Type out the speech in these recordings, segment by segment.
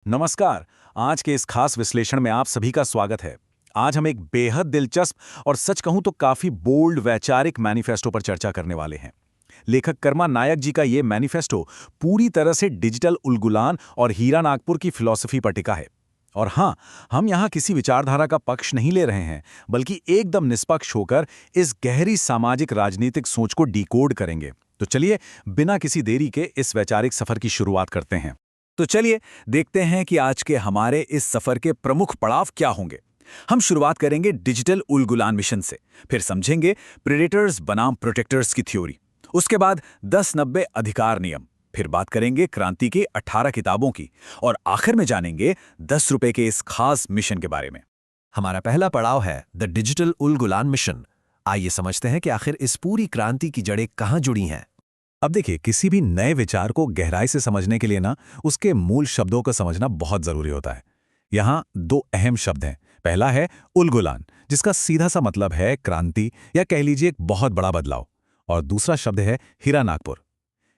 नमस्कार। आज के इस खास विश्लेषण में आप सभी का स्वागत है। आज हम एक बेहद दिलचस्प और सच कहूं तो काफी बोल्ड वैचारिक मैनिफेस्टो पर चर्चा करने वाले हैं। लेखक कर्मा नायक जी का ये मैनिफेस्टो पूरी तरह से डिजिटल उलगुलान और हीरा नागपुर की फिलॉसफी पर टिका है। और हाँ, हम यहाँ किसी विचारधारा का पक्ष नहीं ले रहे हैं, बल्कि एकदम निष्पक्ष होकर इस गहरी सामाजिक राजनीतिक सोच को डिकोड करेंगे। तो चलिए, बिना किसी देरी के इस वैचारिक सफर की शुरुआत करते हैं। तो चलिए देखते हैं कि आज के हमारे इस सफर के प्रमुख पड़ाव क्या होंगे। हम शुरुआत करेंगे डिजिटल उलगुलान मिशन से, फिर समझेंगे प्रेडेटर्स बनाम प्रोटेक्टर्स की थ्योरी, उसके बाद 10-90 अधिकार नियम, फिर बात करेंगे क्रांति की 18 किताबों की, और आखिर में जानेंगे 10 रुपए के इस खास मिशन के बारे में। हमारा पहला पड़ाव है द डिजिटल उलगुलान मिशन। आइए समझते हैं कि आखिर इस पूरी क्रांति की जड़ें कहां जुड़ी हैं। अब देखिए, किसी भी नए विचार को गहराई से समझने के लिए उसके मूल शब्दों को समझना बहुत जरूरी होता है। यहाँ दो अहम शब्द हैं। पहला है उलगुलान, जिसका सीधा सा मतलब है क्रांति या कह लीजिए एक बहुत बड़ा बदलाव, और दूसरा शब्द है हीरा नागपुर।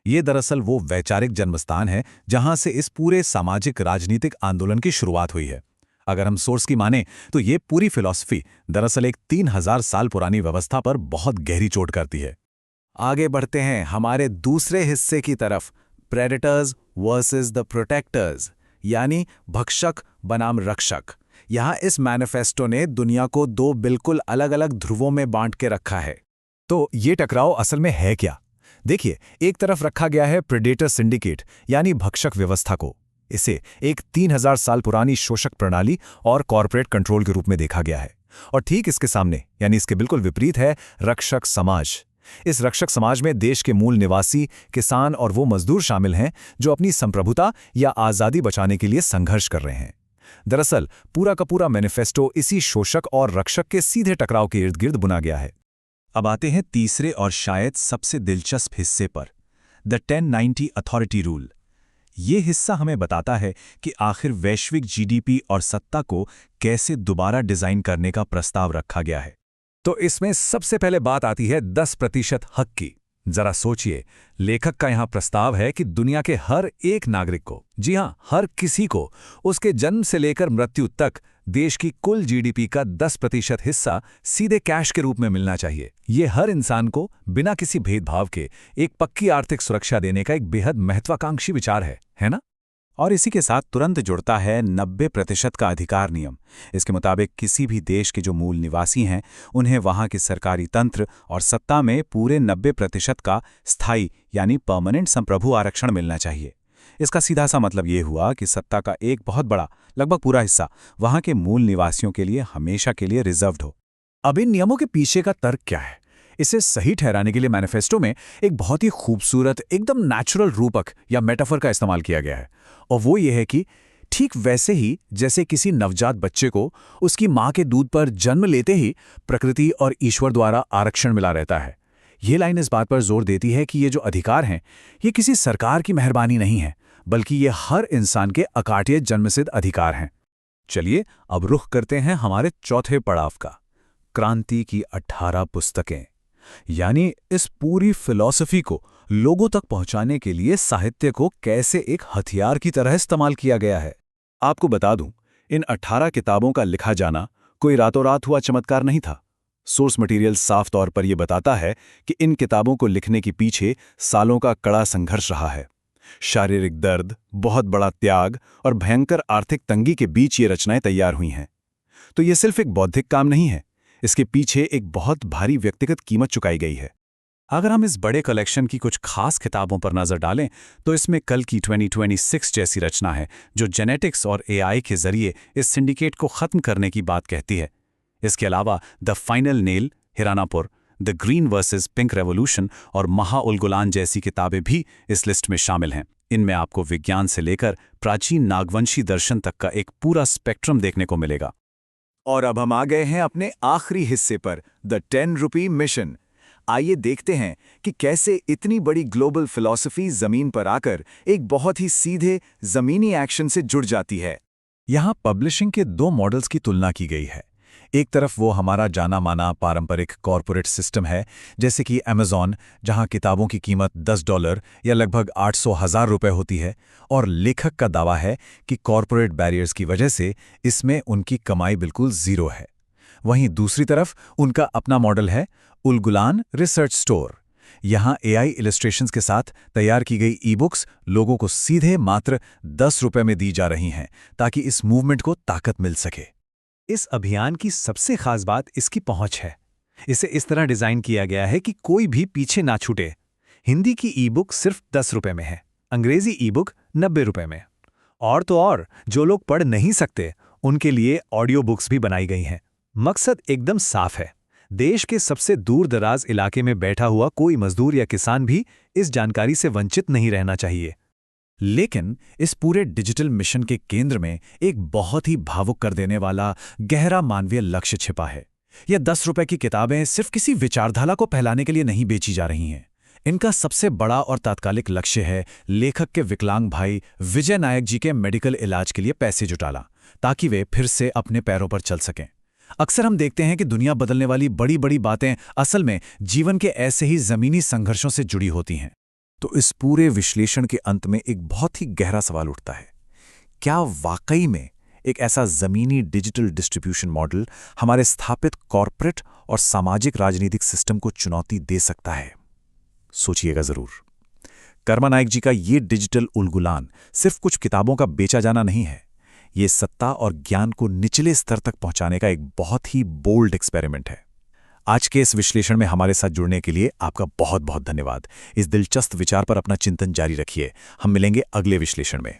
ये दरअसल वो वैचारिक जन्मस्थान है जहां से इस पूरे सामाजिक राजनीतिक आंदोलन की शुरुआत हुई है। अगर हम सोर्स की माने तो ये पूरी फिलॉसफी दरअसल एक 3000 साल पुरानी व्यवस्था पर बहुत गहरी चोट करती है। आगे बढ़ते हैं हमारे दूसरे हिस्से की तरफ, प्रेडेटर्स वर्सेस द प्रोटेक्टर्स, यानी भक्षक बनाम रक्षक। यहाँ इस मैनिफेस्टो ने दुनिया को दो बिल्कुल अलग अलग ध्रुवों में बांट के रखा है। तो ये टकराव असल में है क्या? देखिए, एक तरफ रखा गया है प्रेडेटर सिंडिकेट यानी भक्षक व्यवस्था को। इसे एक 3000 साल पुरानी शोषक प्रणाली और कॉरपोरेट कंट्रोल के रूप में देखा गया है। और ठीक इसके सामने यानी इसके बिल्कुल विपरीत है रक्षक समाज। इस रक्षक समाज में देश के मूल निवासी, किसान और वो मजदूर शामिल हैं जो अपनी संप्रभुता या आज़ादी बचाने के लिए संघर्ष कर रहे हैं। दरअसल पूरा का पूरा मैनिफेस्टो इसी शोषक और रक्षक के सीधे टकराव के इर्द गिर्द बुना गया है। अब आते हैं तीसरे और शायद सबसे दिलचस्प हिस्से पर, द 1090 अथॉरिटी रूल। ये हिस्सा हमें बताता है कि आखिर वैश्विक जीडीपी और सत्ता को कैसे दोबारा डिजाइन करने का प्रस्ताव रखा गया है। तो इसमें सबसे पहले बात आती है 10% हक की। जरा सोचिए, लेखक का यहां प्रस्ताव है कि दुनिया के हर एक नागरिक को, जी हां, हर किसी को, उसके जन्म से लेकर मृत्यु तक देश की कुल जीडीपी का 10% हिस्सा सीधे कैश के रूप में मिलना चाहिए। ये हर इंसान को बिना किसी भेदभाव के एक पक्की आर्थिक सुरक्षा देने का एक बेहद महत्वाकांक्षी विचार है ना? और इसी के साथ तुरंत जुड़ता है 90% का अधिकार नियम। इसके मुताबिक किसी भी देश के जो मूल निवासी हैं, उन्हें वहां के सरकारी तंत्र और सत्ता में पूरे 90% का स्थायी यानी परमानेंट संप्रभु आरक्षण मिलना चाहिए। इसका सीधा सा मतलब ये हुआ कि सत्ता का एक बहुत बड़ा, लगभग पूरा हिस्सा वहां के मूल निवासियों के लिए हमेशा के लिए रिजर्व्ड हो। अब इन नियमों के पीछे का तर्क क्या है? इसे सही ठहराने के लिए मैनिफेस्टो में एक बहुत ही खूबसूरत, एकदम नेचुरल रूपक या मेटाफर का इस्तेमाल किया गया है। और वो ये है कि ठीक वैसे ही जैसे किसी नवजात बच्चे को उसकी मां के दूध पर जन्म लेते ही प्रकृति और ईश्वर द्वारा आरक्षण मिला रहता है। ये लाइन इस बात पर जोर देती है कि ये जो अधिकार हैं, ये किसी सरकार की मेहरबानी नहीं है, बल्कि ये हर इंसान के अकाट्य जन्मसिद्ध अधिकार हैं। चलिए अब रुख करते हैं हमारे चौथे पड़ाव का, क्रांति की 18 पुस्तकें। यानी इस पूरी फिलॉसफी को लोगों तक पहुंचाने के लिए साहित्य को कैसे एक हथियार की तरह इस्तेमाल किया गया है। आपको बता दूं, इन 18 किताबों का लिखा जाना कोई रातों रात हुआ चमत्कार नहीं था। सोर्स मटेरियल साफ तौर पर यह बताता है कि इन किताबों को लिखने के पीछे सालों का कड़ा संघर्ष रहा है। शारीरिक दर्द, बहुत बड़ा त्याग और भयंकर आर्थिक तंगी के बीच ये रचनाएं तैयार हुई हैं। तो ये सिर्फ एक बौद्धिक काम नहीं है, इसके पीछे एक बहुत भारी व्यक्तिगत कीमत चुकाई गई है। अगर हम इस बड़े कलेक्शन की कुछ खास किताबों पर नजर डालें तो इसमें कल की 2026 जैसी रचना है, जो जेनेटिक्स और एआई के जरिए इस सिंडिकेट को खत्म करने की बात कहती है। इसके अलावा the final nail, Hiranapur, the green versus pink revolution और महाउलगुलान जैसी किताबें भी इस लिस्ट में शामिल हैं। इनमें आपको विज्ञान से लेकर प्राचीन नागवंशी दर्शन तक का एक पूरा स्पेक्ट्रम देखने को मिलेगा। और अब हम आ गए हैं अपने आखिरी हिस्से पर, द 10 रुपी मिशन। आइए देखते हैं कि कैसे इतनी बड़ी ग्लोबल फिलॉसफी जमीन पर आकर एक बहुत ही सीधे जमीनी एक्शन से जुड़ जाती है। यहाँ पब्लिशिंग के दो मॉडल्स की तुलना की गई है। एक तरफ वो हमारा जाना माना पारंपरिक कॉरपोरेट सिस्टम है, जैसे कि अमेज़ॉन, जहां किताबों की कीमत $10 या लगभग 800,000 रुपए होती है, और लेखक का दावा है कि कॉरपोरेट बैरियर्स की वजह से इसमें उनकी कमाई बिल्कुल ज़ीरो है। वहीं दूसरी तरफ उनका अपना मॉडल है, उलगुलान रिसर्च स्टोर। यहाँ AI इलस्ट्रेशंस के साथ तैयार की गई ई-बुक्स लोगों को सीधे मात्र ₹10 में दी जा रही हैं, ताकि इस मूवमेंट को ताकत मिल सके। इस अभियान की सबसे खास बात इसकी पहुंच है। इसे इस तरह डिजाइन किया गया है कि कोई भी पीछे ना छूटे। हिंदी की ई-बुक सिर्फ ₹10 में है, अंग्रेजी ई-बुक ₹90 में। और तो और, जो लोग पढ़ नहीं सकते उनके लिए ऑडियो बुक्स भी बनाई गई हैं। मकसद एकदम साफ है, देश के सबसे दूर दराज इलाके में बैठा हुआ कोई मजदूर या किसान भी इस जानकारी से वंचित नहीं रहना चाहिए। लेकिन इस पूरे डिजिटल मिशन के केंद्र में एक बहुत ही भावुक कर देने वाला गहरा मानवीय लक्ष्य छिपा है। यह ₹10 की किताबें सिर्फ किसी विचारधारा को फैलाने के लिए नहीं बेची जा रही हैं। इनका सबसे बड़ा और तात्कालिक लक्ष्य है लेखक के विकलांग भाई विजय नायक जी के मेडिकल इलाज के लिए पैसे जुटाना, ताकि वे फिर से अपने पैरों पर चल सकें। अक्सर हम देखते हैं कि दुनिया बदलने वाली बड़ी बड़ी बातें असल में जीवन के ऐसे ही ज़मीनी संघर्षों से जुड़ी होती हैं। तो इस पूरे विश्लेषण के अंत में एक बहुत ही गहरा सवाल उठता है, क्या वाकई में एक ऐसा ज़मीनी डिजिटल डिस्ट्रीब्यूशन मॉडल हमारे स्थापित कॉर्पोरेट और सामाजिक राजनीतिक सिस्टम को चुनौती दे सकता है? सोचिएगा ज़रूर। कर्मा नायक जी का ये डिजिटल उलगुलान सिर्फ कुछ किताबों का बेचा जाना नहीं है, ये सत्ता और ज्ञान को निचले स्तर तक पहुंचाने का एक बहुत ही बोल्ड एक्सपेरिमेंट है। आज के इस विश्लेषण में हमारे साथ जुड़ने के लिए आपका बहुत बहुत धन्यवाद। इस दिलचस्प विचार पर अपना चिंतन जारी रखिए। हम मिलेंगे अगले विश्लेषण में।